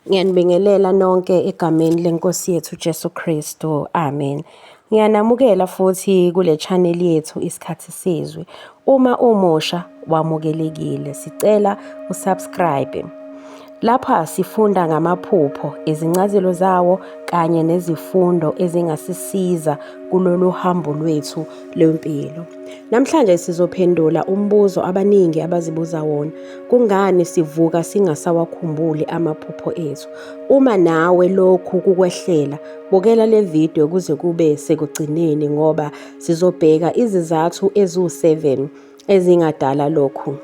Ngiyanibingelela nonke egameni leNkosi yethu Jesu Kristu. Amen. Ngiyanamukela futhi kule channel yethu Isikhathi Sizwe. Uma umusha wamukelekile, sicela usubscribe. Lapha sifunda ngamaphupho, izincazelo zawo kanye nezifundo ezingasisiza kulolu hambo lwethu lwempilo. Namhlanje sizophendula umbuzo abaningi abazibuza wona. Kungani sivuka singasawakhumbuli amaphupho ethu? Uma nawe lokhu kukwehlela, bukela le video kuze kube sekugcineni ngoba sizobheka izizathu eziwu7 ezingadala lokhu.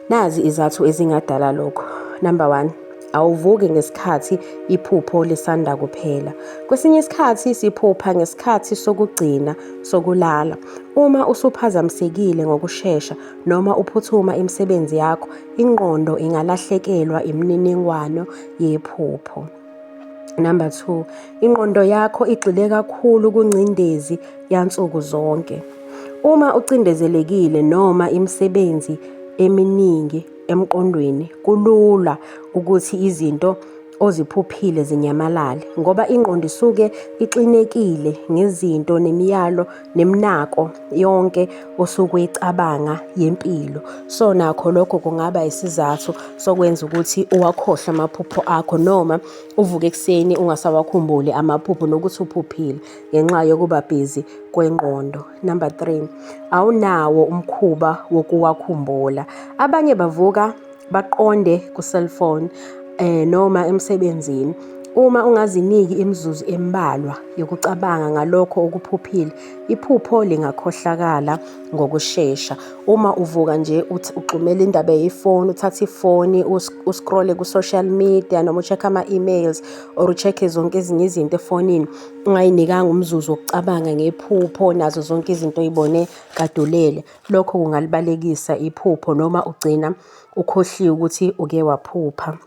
Nazi izathu ezingadala lokhu. Number 1, awuvuki ngesikhathi iphupho lisanda kuphela. Kwesinye isikhathi siphupha ngesikhathi sokugcina sokulala. Uma usuphazamisekile ngokushesha noma uphuthuma imisebenzi yakho, ingqondo ingalahlekelwa imininingwano yephupho. Number 2, ingqondo yakho igxile kakhulu kuncindezi yansuku zonke. Uma ucindezelekile noma imisebenzi eminingi emqondweni, kulula ukuthi izinto oziphuphile zinyamalale ngoba ingqondo isuke ixinekile ngezinto nemiyalo neminako yonke osuke uyicabanga yempilo. So nakho lokho kungaba isizathu sokwenza ukuthi uwakhohle amaphupho akho noma uvuke ekuseni ungasawakhumbuli amaphupho nokuthi uphuphile ngenxa yokuba busy kwengqondo. Number 3, awunawo umkhuba wokuwakhumbula. Abanye bavuka baqonde ku-cellphone noma emsebenzini. Uma ungaziniki imizuzu embalwa yokucabanga ngalokho okuphuphile, iphupho lingakhohlakala ngokushesha. Uma uvuka nje uxhumele indaba yefoni, uthathe ifoni uscrolle ku-social media noma ucheck ama-emails or ucheck zonke ezinye izinto efonini, ungayinikanga umzuzu wokucabanga ngephupho nazo zonke izinto oyibone kadulele, lokho kungalibalekisa iphupho noma ugcina ukhohliwe ukuthi uke waphupha.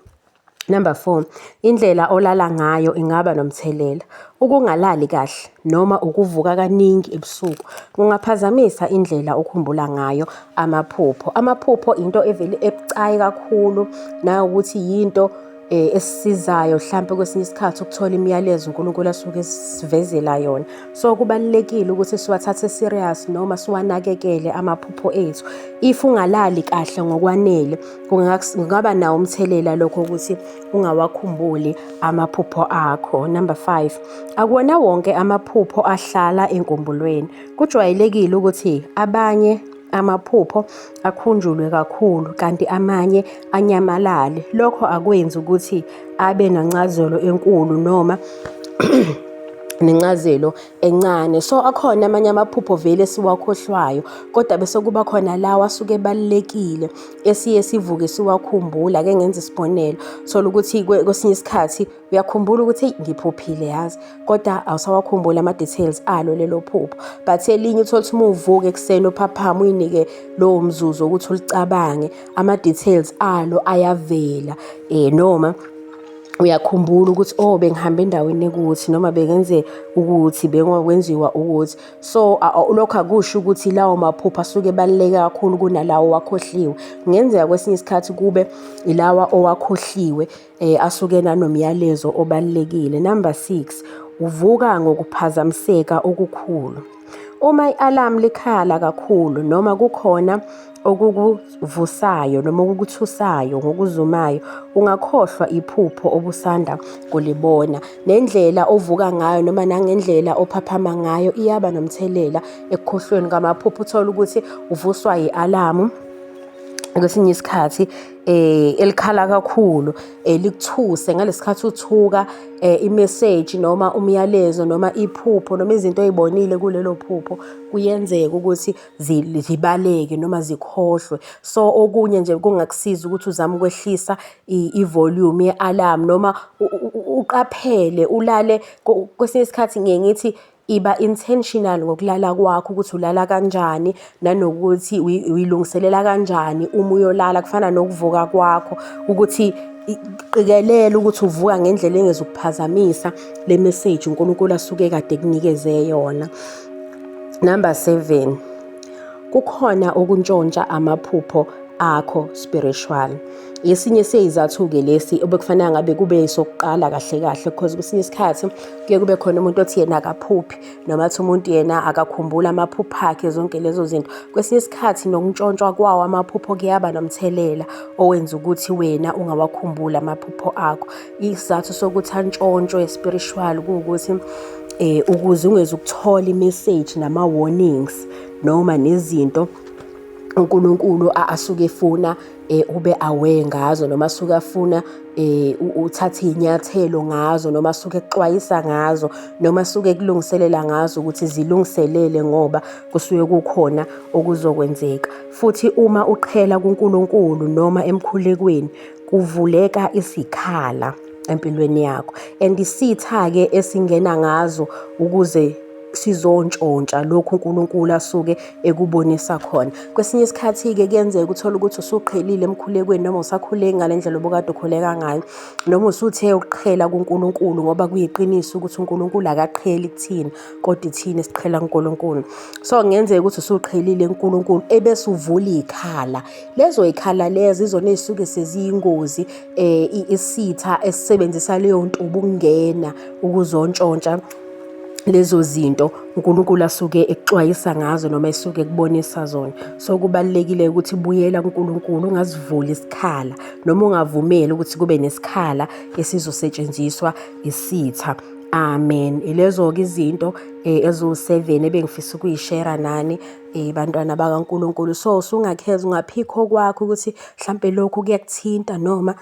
Number 4, indlela olala ngayo ingaba nomthelela. Ukungalali kahle noma ukuvuka kaningi ebusuku kungaphazamisa indlela okhumbula ngayo amaphupho. Amaphupho into evele ebucayi kakhulu na ukuthi yinto esisizayo mhlambe kwesinye isikhathi ukuthola imiyalezo uNkulunkulu asuke esivezela yona. So kubalekile ukuthi siwathathe serious noma siwanakekele amaphupho ethu. If ungalali kahle ngokwanele, kungaba nawo umthelela lokho ukuthi ungawakhumbuli amaphupho akho. Number 5, akuwona wonke amaphupho ahlala enkumbulweni. Kujwayelekile ukuthi abanye amaphupho akhunjulwe kakhulu kanti amanye anyamalale. Lokho akwenzi ukuthi abe nencazelo enkulu noma nencazelo encane. So akhona amanye amaphupho vele siwakhohlwayo kodwa bese kuba khona lawa asuke ebalekile esiye sivuke siwakhumbula. Ake ngenze isibonelo, thola ukuthi kwesinye isikhathi uyakhumbula ukuthi ngiphuphile yazi kodwa awusawakhumbula ama-details alo lelo phupho. But elinye uthola ukuthi uma uvuka ekuseni uphaphama uyinike lowo mzuzu ukuthi ulicabange, ama-details alo ayavela noma uyakhumbula ukuthi bengihambe endaweni ekuthi noma bengenze ukuthi bengakwenziwa ukuthi. So lokho akusho ukuthi lawo maphupho asuke ebaluleke kakhulu kunalawo wakhohliwe. Kungenzeka kwesinye isikhathi kube ilawa owakhohliwe asuke nanomyalezo obalulekile. Number 6, uvuka ngokuphazamiseka okukhulu. Uma i-alarm likhala kakhulu noma kukhona okukuvusayo noma okukuthusayo ngokuzumayo, ungakhohlwa iphupho obusanda kulibona. Nendlela ovuka ngayo noma nangendlela ophaphama ngayo iyaba nomthelela ekukhohlweni kwamaphupho. Uthola ukuthi uvuswa i-alarm kwesinye isikhathi elikhala kakhulu, likuthuse ngalesikhathi uthuka i-message noma umyalezo noma iphupho noma izinto oyibonile kulelo phupho, kuyenzeka ukuthi zibaleke noma zikhohlwe. So okunye nje kungakusiza ukuthi uzame ukwehlisa i-volume ye-alarm noma uqaphele ulale. Kwesinye isikhathi ngiye ngithi iba intentional ngokulala kwakho ukuthi ulala kanjani nanokuthi uyilungiselela kanjani uma uyolala. Kufana nokuvuka kwakho ukuthi qikelela ukuthi uvuka ngendlela engezukuphazamisa le message uNkulunkulu asuke kade kunikeze yona. Number 7, kukhona ukuntshontsha amaphupho akho spiritual. Esinye seyizathu-ke lesi obekufanele ngabe kube sokuqala kahle kahle, because kwesinye isikhathi kuye kube khona umuntu othi yena akaphuphi, noma athi umuntu yena akakhumbula amaphupho akhe, zonke lezo zinto. Kwesinye isikhathi nokuntshontshwa kwawo amaphupho kuyaba nomthelela owenza ukuthi wena ungawakhumbuli amaphupho akho. Isizathu sokuthi antshontshwe spiritual kuwukuthi ukuze ungeze ukuthola i-message nama-warnings noma nezinto uNkulunkulu asuke efuna ube aware ngazo, noma asuke afuna uthathe iy'nyathelo ngazo, noma asuke ekuxwayisa ngazo, noma asuke ekulungiselela ngazo ukuthi zilungiselele ngoba kusuke kukhona okuzokwenzeka. Futhi uma uqhela kuNkulunkulu noma emkhulekweni kuvuleka isikhala empilweni yakho, and isitha-ke esingena ngazo ukuze sizontshontsha lokhu uNkulunkulu asuke ekubonisa khona. Kwesinye isikhathi-ke kuyenzeka uthole ukuthi usuqhelile emkhulekweni, noma usakhuleki ngale ndlela obukade ukhuleka ngayo, noma usuthe ukuqhela kuNkulunkulu, ngoba kuyiqiniso ukuthi uNkulunkulu akaqheli kuthina kodwa ithina esiqhela kuNkulunkulu. So kungenzeka ukuthi usuqhelile kuNkulunkulu ebese uvula iy'khala. Lezo y'khala lezo izona ey'suke seziyingozi, isitha esisebenzisa leyo ntuba ukungena ukuzontshontsha lezo zinto uNkulunkulu asuke ekuxwayisa ngazo noma esuke ekubonisa zona. So kubalulekile ukuthi buyela kuNkulunkulu, ungazivuli isikhala noma ungavumeli ukuthi kube nesikhala esizosetshenziswa isitha. Amen. Ilezo-ke izinto eziwu-7 ebengifisa ukuyishera nani bantwana bakaNkulunkulu. So usungakhetha, ungaphikha okwakho ukuthi mhlampe lokhu kuyakuthinta, noma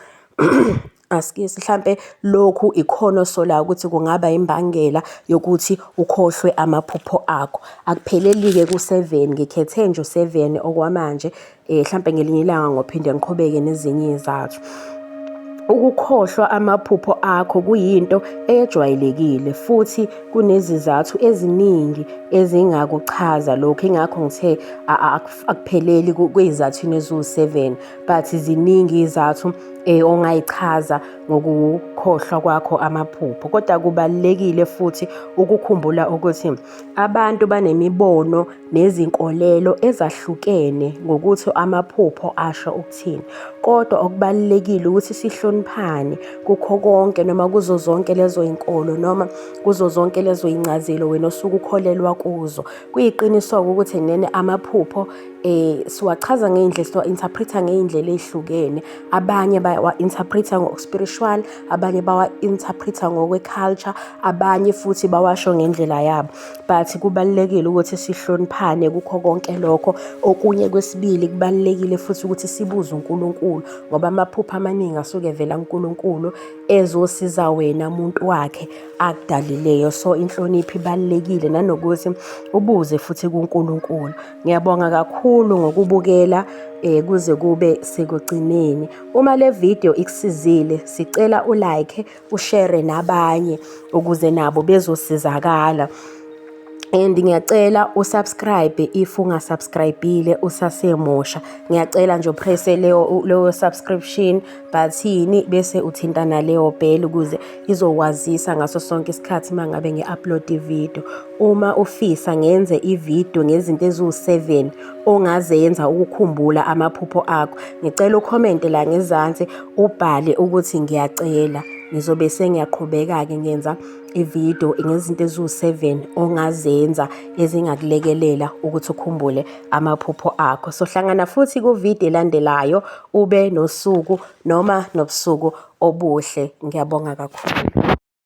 mhlampe lokhu ikhona osola ukuthi kungaba imbangela yokuthi ukhohlwe amaphupho akho. Akupheleli-ke ku-7, ngikhethe nje u-7 okwamanje. Mhlampe ngelinye ilanga ngophinde ngiqhubeke nezinye izathu. Ukukhohlwa amaphupho akho kuyinto ejwayelekile futhi kunezizathu eziningi ezingakuchaza lokho. Ingakho ngithe akupheleli kwey'zathini eziwu-7, but ziningi izathu ongayichaza ngokukhohlwa kwakho amaphupho. Kodwa kubalulekile futhi ukukhumbula ukuthi abantu banemibono nezinkolelo ezahlukene ngokuthi amaphupho asho ukuthini. Kodwa okubalulekile ukuthi sihloniphane kukho konke, noma kuzo zonke lezo inkolo, noma kuzo zonke lezo incazelo wena osuke ukholelwa kuzo. Kuyiqiniso-ke ukuthi nene amaphupho siwachaza ngey'ndlela, siwa-interpret-a ngey'ndlela ey'hlukene. Abanye bawa-interpret-a ngo-spiritual, abanye bawa-interpret-a ngokwe-culture, abanye futhi bawasho ngendlela yabo. But kubalulekile ukuthi sihloniphane kukho konke lokho. Okunye kwesibili, kubalulekile futhi ukuthi sibuze uNkulunkulu, ngoba amaphupho amaningi asuke evela kuNkulunkulu ezosiza wena muntu wakhe akudalileyo. So inhlonipho ibalulekile, nanokuthi ubuze futhi kuNkulunkulu. Ngiyabonga kakhulu ngokubukela kuze kube sekugcineni. Uma le video ikusizile, sicela u-like, ushare nabanye ukuze nabo bezosizakala. And ngiyacela usubscribe if ungasubscribile usasemusha. Ngiyacela nje upresse leyo subscription button bese uthinta naleyo bell ukuze izokwazisa ngaso sonke isikhathi mangabe ngi-upload ivideo. Uma ufisa ngenze ivideo ngezinto eziwu-7 ongazenza ukukhumbula amaphupho akho, ngicela ucommente la ngezansi ubhale ukuthi ngiyacela. Ngizobe sengiyaqhubeka-ke ngenza ivideo ngezinto eziwu-7 ongazenza ezingakulekelela ukuthi ukhumbule amaphupho akho. So hlangana futhi kuvideo elandelayo ube nosuku noma nobusuku obuhle. Ngiyabonga kakhulu.